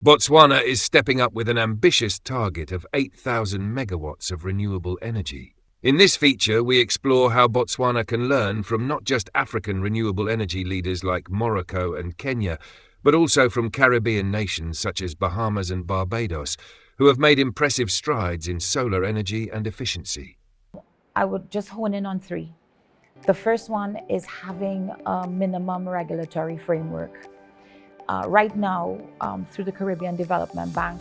Botswana is stepping up with an ambitious target of 8,000 megawatts of renewable energy. In this feature, we explore how Botswana can learn from not just African renewable energy leaders like Morocco and Kenya, but also from Caribbean nations such as Bahamas and Barbados, who have made impressive strides in solar energy and efficiency. I would just hone in on three. The first one is having a minimum regulatory framework. Right now, through the Caribbean Development Bank,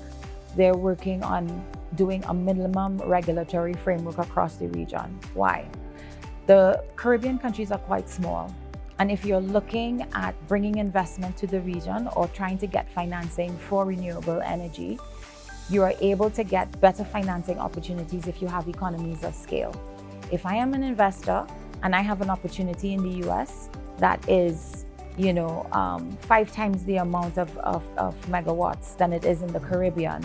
they're working on doing a minimum regulatory framework across the region. Why? The Caribbean countries are quite small. And if you're looking at bringing investment to the region or trying to get financing for renewable energy, you are able to get better financing opportunities if you have economies of scale. If I am an investor and I have an opportunity in the US that is 5 times the amount of megawatts than it is in the Caribbean,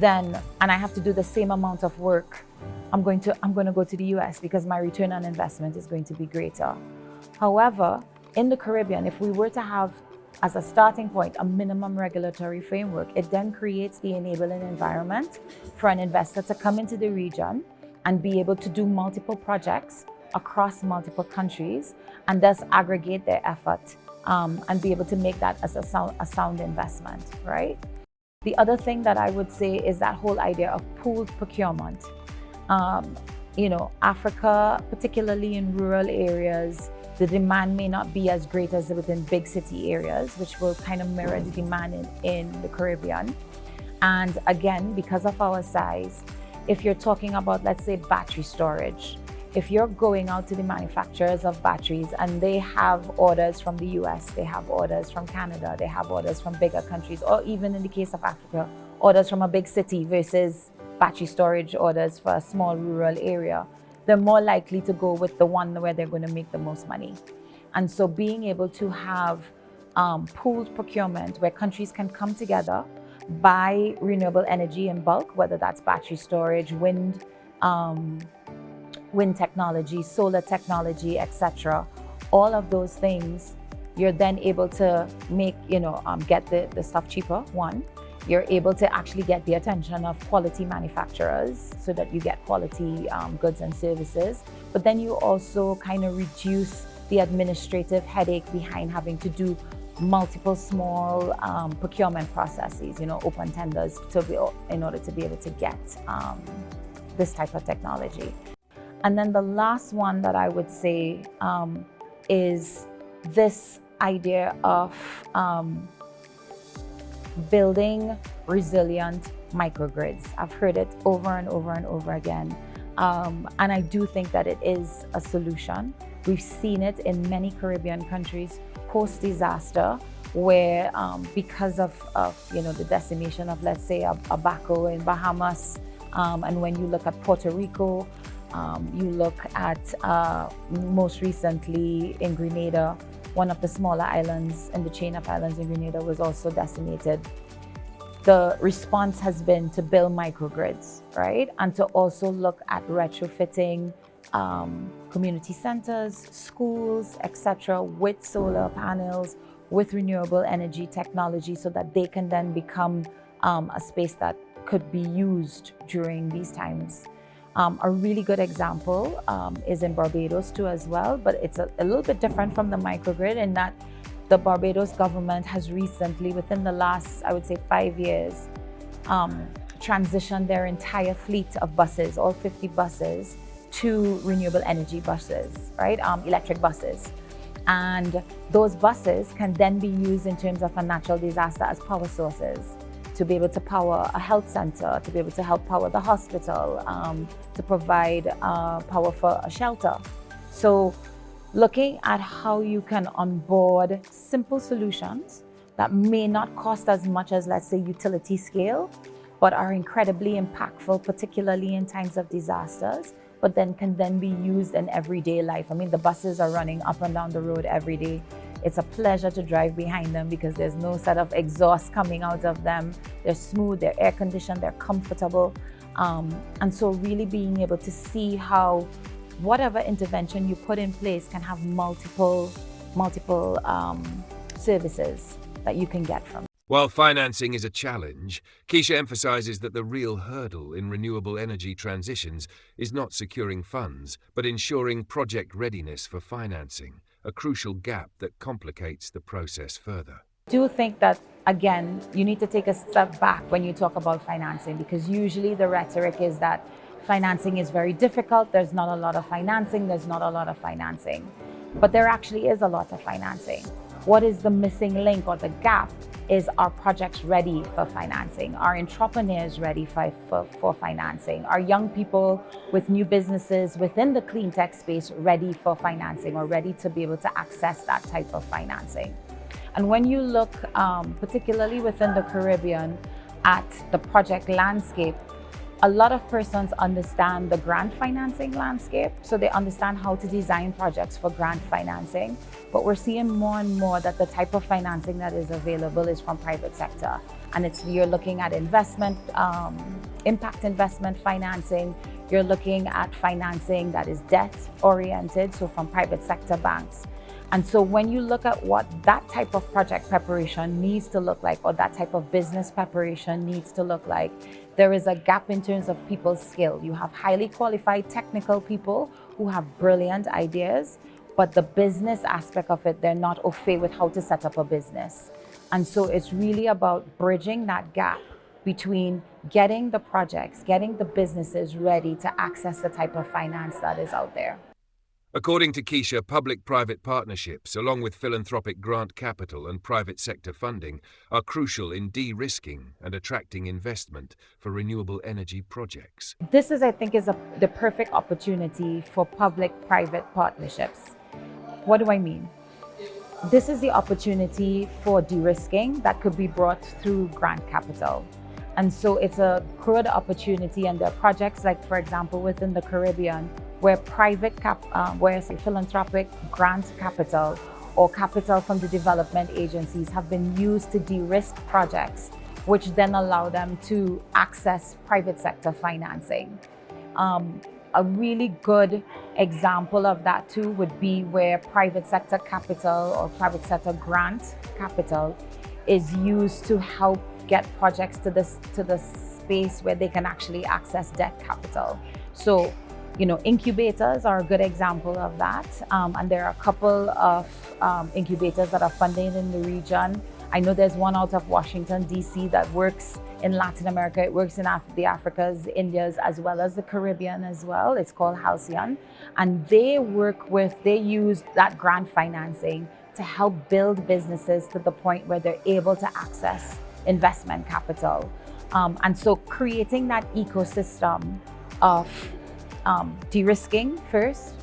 and I have to do the same amount of work, I'm going to go to the US because my return on investment is going to be greater. However, in the Caribbean, if we were to have as a starting point a minimum regulatory framework, it then creates the enabling environment for an investor to come into the region and be able to do multiple projects across multiple countries and thus aggregate their effort and be able to make that as a sound investment, right? The other thing that I would say is that whole idea of pooled procurement. Africa, particularly in rural areas, the demand may not be as great as within big city areas, which will kind of mirror the demand in the Caribbean. And again, because of our size, if you're talking about, let's say, battery storage, if you're going out to the manufacturers of batteries and they have orders from the US, they have orders from Canada, they have orders from bigger countries, or even in the case of Africa, orders from a big city versus battery storage orders for a small rural area, they're more likely to go with the one where they're going to make the most money. And so being able to have pooled procurement where countries can come together, buy renewable energy in bulk, whether that's battery storage, wind technology, solar technology, etc. All of those things, you're then able to make, get the stuff cheaper, one. You're able to actually get the attention of quality manufacturers so that you get quality goods and services. But then you also kind of reduce the administrative headache behind having to do multiple small procurement processes, open tenders in order to be able to get this type of technology. And then the last one that I would say is this idea of building resilient microgrids. I've heard it over and over and over again. And I do think that it is a solution. We've seen it in many Caribbean countries post-disaster where because of the decimation of, let's say, Abaco in Bahamas, and when you look at Puerto Rico, you look at most recently in Grenada, one of the smaller islands in the chain of islands in Grenada was also decimated. The response has been to build microgrids, right? And to also look at retrofitting community centers, schools, etc., with solar panels, with renewable energy technology so that they can then become a space that could be used during these times. A really good example is in Barbados too as well, but it's a little bit different from the microgrid in that the Barbados government has recently, within the last, I would say 5 years, transitioned their entire fleet of buses, all 50 buses, to renewable energy buses, right? Electric buses. And those buses can then be used in terms of a natural disaster as power sources, to be able to power a health center, to be able to help power the hospital, to provide power for a shelter. So looking at how you can onboard simple solutions that may not cost as much as, let's say, utility scale, but are incredibly impactful, particularly in times of disasters, but then can then be used in everyday life. I mean, the buses are running up and down the road every day. It's a pleasure to drive behind them because there's no set of exhaust coming out of them. They're smooth, they're air conditioned, they're comfortable. And so really being able to see how whatever intervention you put in place can have multiple services that you can get from. While financing is a challenge, 𝐁𝐨𝐭𝐬𝐬 emphasizes that the real hurdle in renewable energy transitions is not securing funds, but ensuring project readiness for financing, a crucial gap that complicates the process further. I do think that, again, you need to take a step back when you talk about financing, because usually the rhetoric is that financing is very difficult, there's not a lot of financing, But there actually is a lot of financing. What is the missing link or the gap is, our projects ready for financing? Are entrepreneurs ready for financing? Are young people with new businesses within the clean tech space ready for financing, or ready to be able to access that type of financing? And when you look particularly within the Caribbean at the project landscape, a lot of persons understand the grant financing landscape, so they understand how to design projects for grant financing. But we're seeing more and more that the type of financing that is available is from private sector. And you're looking at investment, impact investment financing, you're looking at financing that is debt oriented, so from private sector banks. And so when you look at what that type of project preparation needs to look like, or that type of business preparation needs to look like, there is a gap in terms of people's skill. You have highly qualified technical people who have brilliant ideas, but the business aspect of it, they're not au fait with how to set up a business. And so it's really about bridging that gap between getting the projects, getting the businesses ready to access the type of finance that is out there. According to 𝐁𝐨𝐭𝐬𝐬, public-private partnerships, along with philanthropic grant capital and private sector funding, are crucial in de-risking and attracting investment for renewable energy projects. This is, I think, the perfect opportunity for public-private partnerships. What do I mean? This is the opportunity for de-risking that could be brought through grant capital. And so it's a good opportunity, and there are projects like, for example, within the Caribbean, where philanthropic grant capital or capital from the development agencies have been used to de-risk projects, which then allow them to access private sector financing. A really good example of that too would be where private sector capital or private sector grant capital is used to help get projects to the space where they can actually access debt capital. So, incubators are a good example of that. And there are a couple of incubators that are funded in the region. I know there's one out of Washington, D.C. that works in Latin America. It works in the Africas, Indias, as well as the Caribbean as well. It's called 𝐿CN. And they use that grant financing to help build businesses to the point where they're able to access investment capital. And so creating that ecosystem of de-risking first,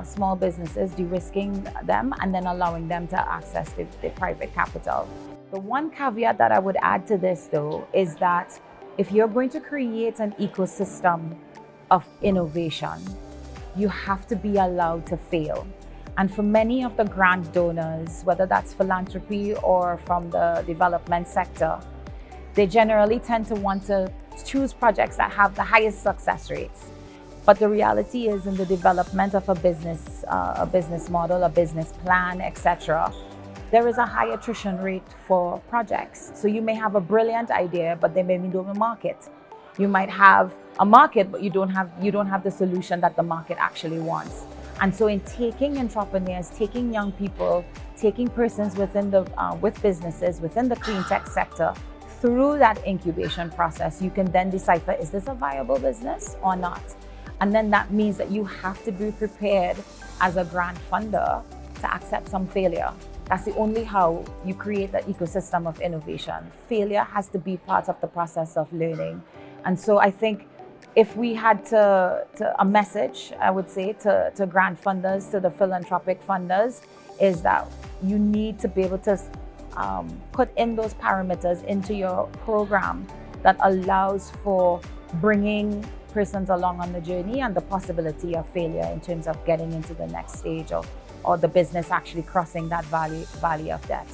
small businesses, de-risking them, and then allowing them to access the private capital. The one caveat that I would add to this, though, is that if you're going to create an ecosystem of innovation, you have to be allowed to fail. And for many of the grant donors, whether that's philanthropy or from the development sector, they generally tend to want to choose projects that have the highest success rates. But the reality is, in the development of a business model, a business plan, etc., there is a high attrition rate for projects. So you may have a brilliant idea, but they may be doing a market. You might have a market, but you don't have the solution that the market actually wants. And so in taking entrepreneurs, taking young people, taking persons within with businesses within the clean tech sector through that incubation process, you can then decipher, is this a viable business or not? And then that means that you have to be prepared as a grant funder to accept some failure. That's the only how you create that ecosystem of innovation. Failure has to be part of the process of learning. And so I think if we had a message, I would say, to grant funders, to the philanthropic funders, is that you need to be able to put in those parameters into your program that allows for bringing persons along on the journey and the possibility of failure in terms of getting into the next stage or the business actually crossing that valley of debt.